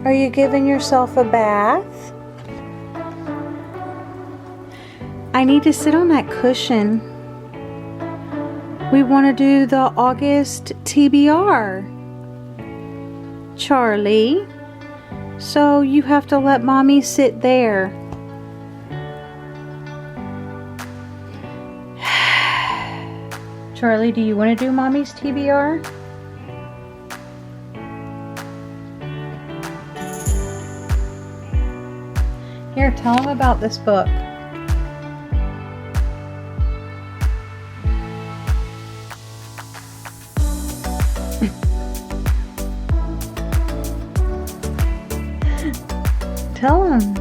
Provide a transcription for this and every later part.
Are you giving yourself a bath? I need to sit on that cushion. We want to do the August TBR. Charlie, so you have to let mommy sit there. Charlie, do you want to do mommy's TBR? Here, tell him about this book. Tell him.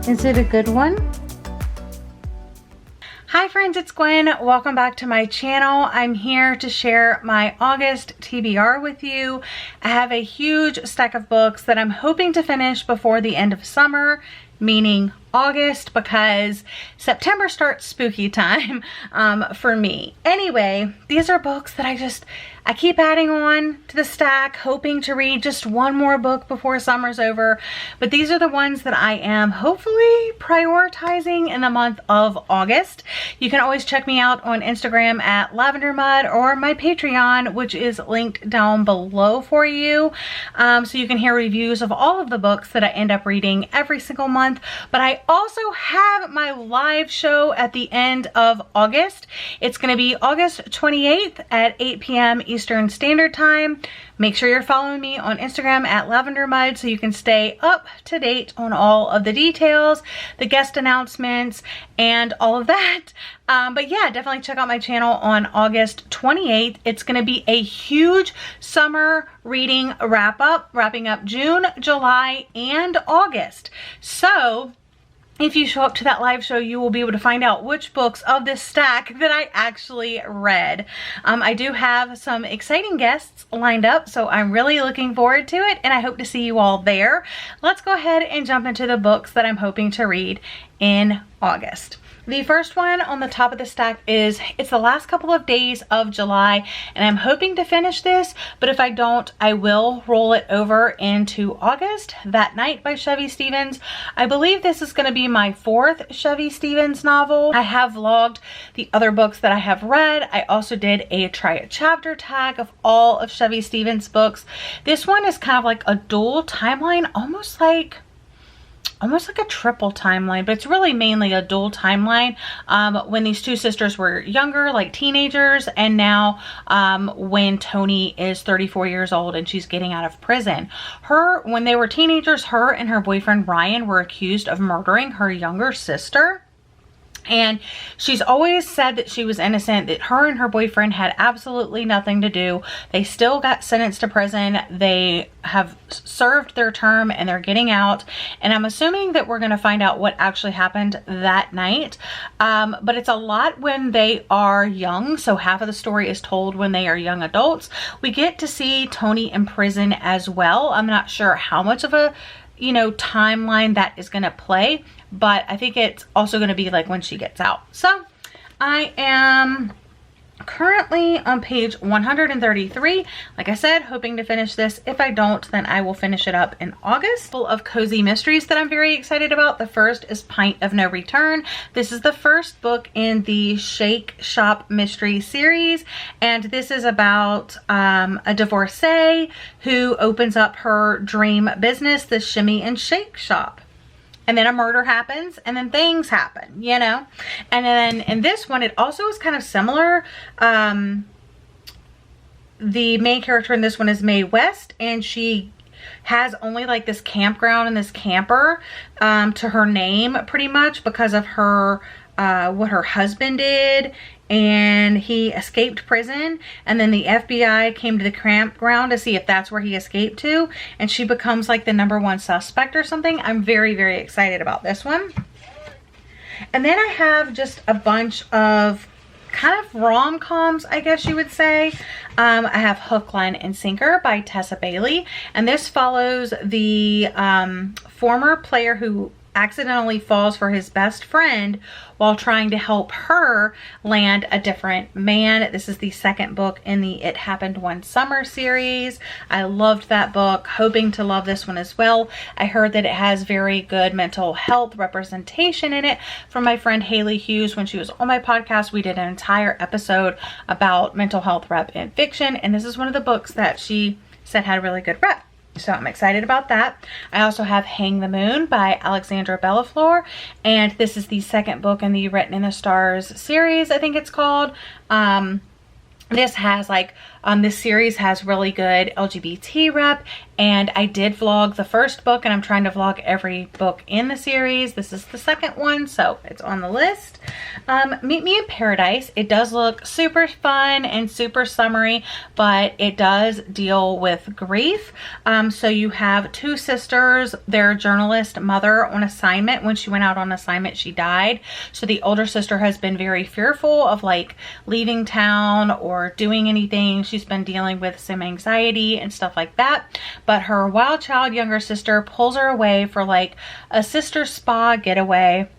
Is it a good one? Hi friends, it's Gwen. Welcome back to my channel. I'm here to share my August TBR with you. I have a huge stack of books that I'm hoping to finish before the end of summer, meaning August, because September starts spooky time for me. Anyway, these are books that I keep adding on to the stack, hoping to read just one more book before summer's over. But these are the ones that I am hopefully prioritizing in the month of August. You can always check me out on Instagram at 𝒂𝒏𝒄𝒂𝒔𝒕 or my Patreon, which is linked down below for you. So you can hear reviews of all of the books that I end up reading every single month. But I also have my live show at the end of August. It's going to be August 28th at 8 p.m. Eastern Standard Time. Make sure you're following me on Instagram at 𝒂𝒏𝒄𝒂𝒔𝒕 so you can stay up to date on all of the details, the guest announcements, and all of that. But yeah, definitely check out my channel on August 28th. It's going to be a huge summer reading wrapping up June, July, and August. So if you show up to that live show, you will be able to find out which books of this stack that I actually read. I do have some exciting guests lined up, so I'm really looking forward to it, and I hope to see you all there. Let's go ahead and jump into the books that I'm hoping to read in August. The first one on the top of the stack is, it's the last couple of days of July, and I'm hoping to finish this, but if I don't, I will roll it over into August. That Night by Chevy Stevens. I believe this is going to be my 4th Chevy Stevens novel. I have vlogged the other books that I have read. I also did a try a chapter tag of all of Chevy Stevens' books. This one is kind of like a dual timeline, almost like a triple timeline, but it's really mainly a dual timeline. When these two sisters were younger, like teenagers, and now when Toni is 34 years old and she's getting out of prison. When they were teenagers, her and her boyfriend Ryan were accused of murdering her younger sister. And she's always said that she was innocent, that her and her boyfriend had absolutely nothing to do. They still got sentenced to prison. They have served their term and they're getting out. And I'm assuming that we're going to find out what actually happened that night. But it's a lot when they are young. So half of the story is told when they are young adults. We get to see Toni in prison as well. I'm not sure how much of a timeline that is going to play, but I think it's also going to be like when she gets out. So I am currently on page 133. Like I said, hoping to finish this. If I don't, then I will finish it up in August. Full of cozy mysteries that I'm very excited about. The first is Pint of No Return. This is the first book in the Shake Shop mystery series, and this is about a divorcee who opens up her dream business, the Shimmy and Shake Shop. And then a murder happens, and then things happen, And then in this one, it also is kind of similar. The main character in this one is Mae West, and she has only like this campground and this camper to her name pretty much because of her what her husband did, and he escaped prison, and then the FBI came to the campground to see if that's where he escaped to, and she becomes like the #1 suspect or something. I'm very, very excited about this one. And then I have just a bunch of kind of rom-coms, I guess you would say. I have Hook, Line, and Sinker by Tessa Bailey, and this follows the former player who accidentally falls for his best friend while trying to help her land a different man. This is the second book in the It Happened One Summer series. I loved that book, hoping to love this one as well. I heard that it has very good mental health representation in it from my friend Haley Hughes. When she was on my podcast, we did an entire episode about mental health rep in fiction, and this is one of the books that she said had a really good rep. So I'm excited about that. I also have Hang the Moon by Alexandra Bellafleur, and this is the second book in the Written in the Stars series, I think it's called. This has like, this series has really good LGBT rep, and I did vlog the first book, and I'm trying to vlog every book in the series. This is the second one, so it's on the list. Meet Me in Paradise. It does look super fun and super summery, but it does deal with grief. So you have two sisters, their journalist mother on assignment. When she went out on assignment, she died. So the older sister has been very fearful of like leaving town or doing anything. She's been dealing with some anxiety and stuff like that. But her wild child younger sister pulls her away for like a sister spa getaway.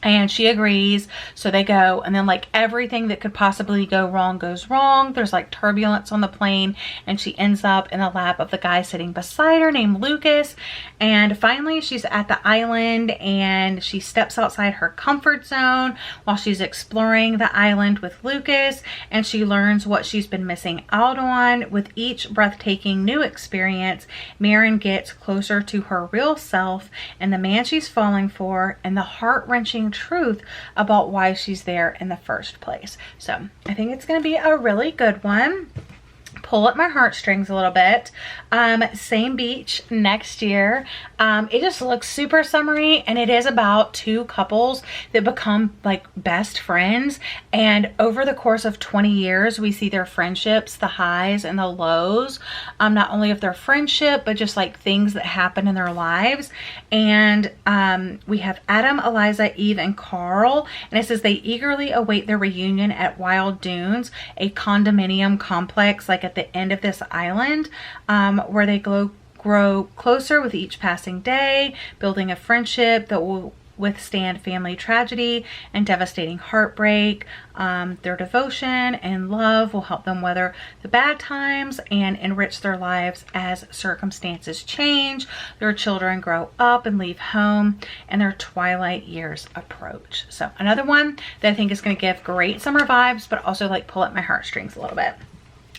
And she agrees, so they go, and then like everything that could possibly go wrong goes wrong. There's like turbulence on the plane, and she ends up in the lap of the guy sitting beside her named Lucas. And finally she's at the island, and she steps outside her comfort zone while she's exploring the island with Lucas, and she learns what she's been missing out on. With each breathtaking new experience, Marin gets closer to her real self and the man she's falling for, and the heart-wrenching truth about why she's there in the first place. So I think it's going to be a really good one. Pull at my heartstrings a little bit. Same beach next year. It just looks super summery, and it is about two couples that become like best friends, and over the course of 20 years we see their friendships, the highs and the lows, not only of their friendship but just like things that happen in their lives. And we have Adam, Eliza, Eve, and Carl, and it says they eagerly await their reunion at Wild Dunes, a condominium complex like at the end of this island, where they grow closer with each passing day, building a friendship that will withstand family tragedy and devastating heartbreak. Their devotion and love will help them weather the bad times and enrich their lives as circumstances change, their children grow up and leave home, and their twilight years approach. So another one that I think is going to give great summer vibes, but also like pull at my heartstrings a little bit.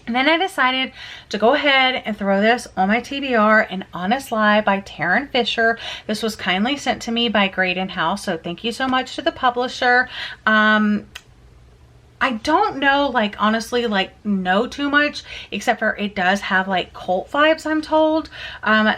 And then I decided to go ahead and throw this on my TBR, An Honest Lie by Taryn Fisher. This was kindly sent to me by Graydon House, so thank you so much to the publisher. I don't know, like honestly, like know too much, except for it does have like cult vibes, I'm told.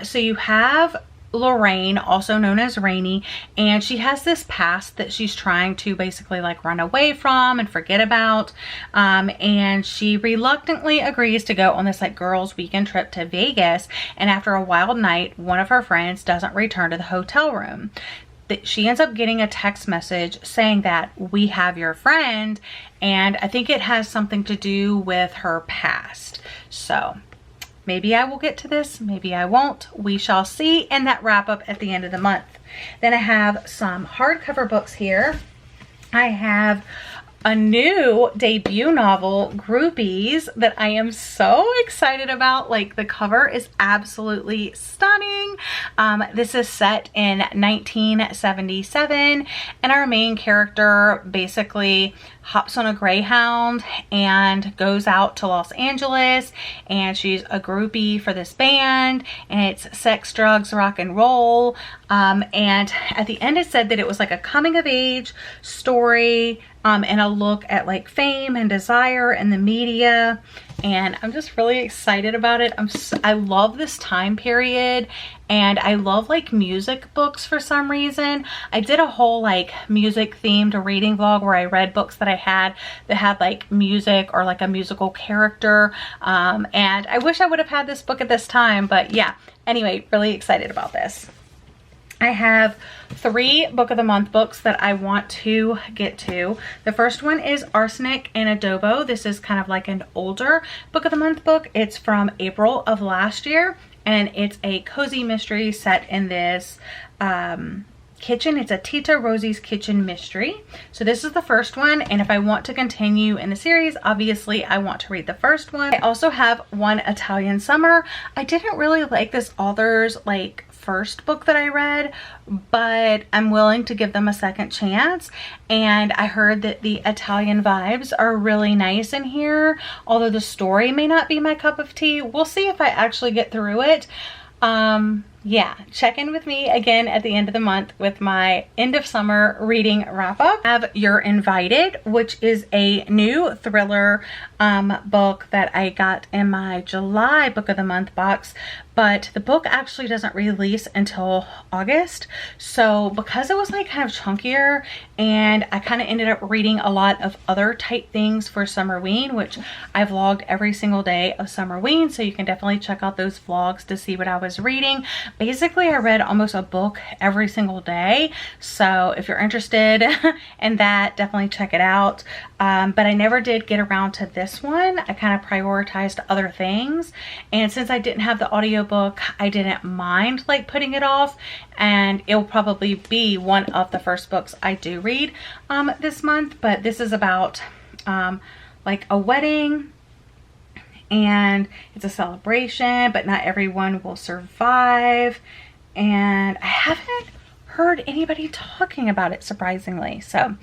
So you have Lorraine, also known as Rainy, and she has this past that she's trying to basically like run away from and forget about, and she reluctantly agrees to go on this like girls weekend trip to Vegas, and after a wild night, one of her friends doesn't return to the hotel room. She ends up getting a text message saying that we have your friend, and I think it has something to do with her past. So maybe I will get to this, maybe I won't. We shall see. And that wrap up at the end of the month. Then I have some hardcover books here. I have a new debut novel, Groupies, that I am so excited about. Like the cover is absolutely stunning. This is set in 1977, and our main character basically hops on a Greyhound and goes out to Los Angeles, and she's a groupie for this band, and it's sex, drugs, rock and roll. And at the end it said that it was like a coming of age story, and a look at like fame and desire and the media, and I'm just really excited about it. I love this time period, and I love like music books for some reason. I did a whole like music themed reading vlog where I read books that I had that had like music or like a musical character, and I wish I would have had this book at this time, but yeah, anyway, really excited about this. I have 3 book of the month books that I want to get to. The first one is Arsenic and Adobo. This is kind of like an older book of the month book. It's from April of last year, and it's a cozy mystery set in this kitchen. It's a Tita Rosie's Kitchen Mystery. So this is the first one, and if I want to continue in the series, obviously I want to read the first one. I also have One Italian Summer. I didn't really like this author's like first book that I read, but I'm willing to give them a second chance, and I heard that the Italian vibes are really nice in here, although the story may not be my cup of tea. We'll see if I actually get through it. Yeah, check in with me again at the end of the month with my end of summer reading wrap up. I have Youre Invited, which is a new thriller book that I got in my July book of the month box, but the book actually doesn't release until August. So because it was like kind of chunkier, and I kind of ended up reading a lot of other type things for Summerween, which I vlogged every single day of Summerween, so you can definitely check out those vlogs to see what I was reading. Basically, I read almost a book every single day, so if you're interested in that, definitely check it out. But I never did get around to this one. I kind of prioritized other things, and since I didn't have the audiobook, I didn't mind like putting it off, and it will probably be one of the first books I do read this month. But this is about like a wedding, and it's a celebration, but not everyone will survive, and I haven't heard anybody talking about it, surprisingly. So,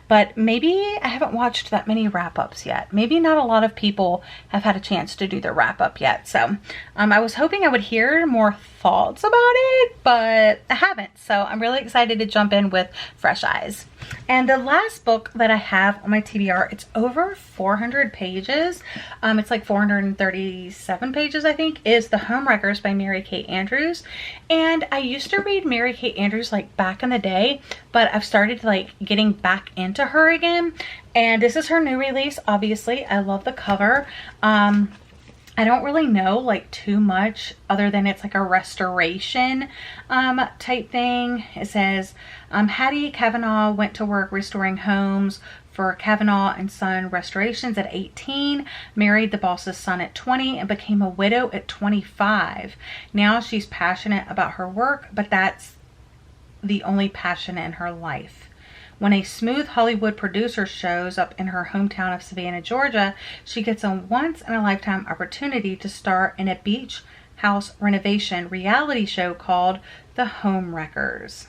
but maybe I haven't watched that many wrap-ups yet. Maybe not a lot of people have had a chance to do their wrap-up yet. So I was hoping I would hear more thoughts about it, but I haven't. So I'm really excited to jump in with fresh eyes. And the last book that I have on my TBR, it's over 400 pages. It's like 437 pages, I think, is The Homewreckers by Mary Kate Andrews. And I used to read Mary Kate Andrews like back in the day, but I've started like getting back into her again. And this is her new release, obviously. I love the cover. I don't really know like too much other than it's like a restoration type thing. It says Hattie Kavanaugh went to work restoring homes for Kavanaugh and Son Restorations at 18, married the boss's son at 20, and became a widow at 25. Now she's passionate about her work, but that's the only passion in her life. When a smooth Hollywood producer shows up in her hometown of Savannah, Georgia, she gets a once-in-a-lifetime opportunity to star in a beach house renovation reality show called The Homewreckers.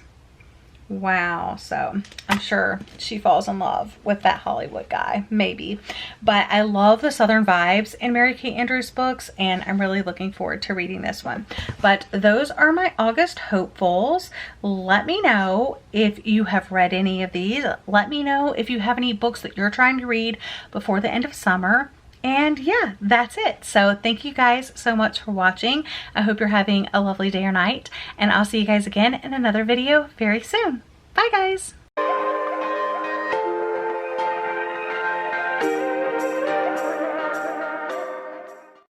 Wow, so I'm sure she falls in love with that Hollywood guy, maybe. But I love the Southern vibes in Mary Kate Andrews books, and I'm really looking forward to reading this one. But those are my August hopefuls. Let me know if you have read any of these. Let me know if you have any books that you're trying to read before the end of summer. And yeah, that's it. So thank you guys so much for watching. I hope you're having a lovely day or night, and I'll see you guys again in another video very soon. Bye guys.